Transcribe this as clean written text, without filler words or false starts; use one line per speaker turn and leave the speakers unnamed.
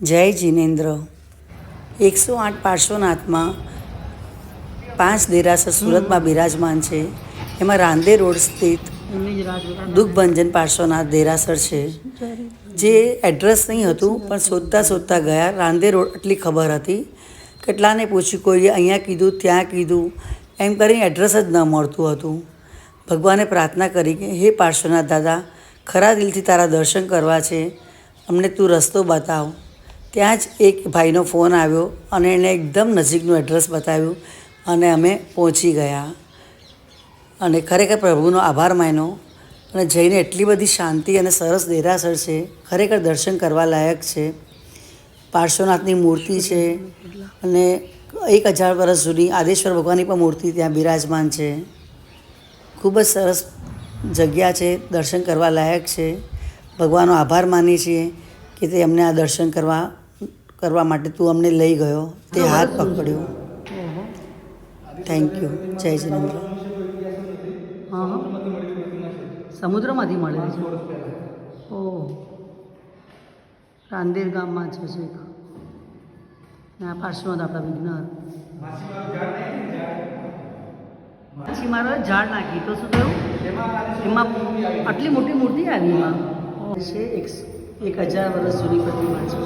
જય જીનેન્દ્ર 108 પાર્શ્વનાથમાં 5 દેરાસર સુરતમાં બિરાજમાન છે. એમાં રાંદે રોડ સ્થિત દુઃખભંજન પાર્શ્વનાથ દેરાસર છે, જે એડ્રેસ નહીં હતું પણ શોધતા ગયા. રાંદે રોડ એટલી ખબર હતી. કેટલાને પૂછ્યું, કોઈએ અહીંયા કીધું, ત્યાં કીધું, એમ કરીને એડ્રેસ જ ન મળતું હતું. ભગવાને પ્રાર્થના કરી કે હે પાર્શ્વનાથ દાદા, ખરા દિલથી તારા દર્શન કરવા છે, અમને તું રસ્તો બતાવ. ત્યાં જ એક ભાઈનો ફોન આવ્યો અને એણે એકદમ નજીકનું એડ્રેસ બતાવ્યું અને અમે પહોંચી ગયા. અને ખરેખર પ્રભુનો આભાર માન્યો. અને જઈને એટલી બધી શાંતિ અને સરસ દેરાસર છે, ખરેખર દર્શન કરવા લાયક છે. પાર્શ્વનાથની મૂર્તિ છે અને 1000 વર્ષ જૂની આદેશ્વર ભગવાનની પણ મૂર્તિ ત્યાં બિરાજમાન છે. ખૂબ જ સરસ જગ્યા છે, દર્શન કરવા લાયક છે. ભગવાનનો આભાર માનીએ છીએ કે તે અમને આ દર્શન કરવા માટે તું અમને લઈ ગયો, તે હાથ પકડ્યો. Thank you. જય જીનેન્દ્ર. હા, સમુદ્રમાંથી મળેલી છે. ઓહ, રાંદેર ગામમાં છે છેક. ને આ પાર્શ્વનાથ આપણા વિઘ્નહર. માછીમારો ઝાડ નાખી તો શું થયું? એમાં આટલી મોટી મૂર્તિ આવી. એમાં છે 1000 વર્ષ જૂની પ્રતિમા છે.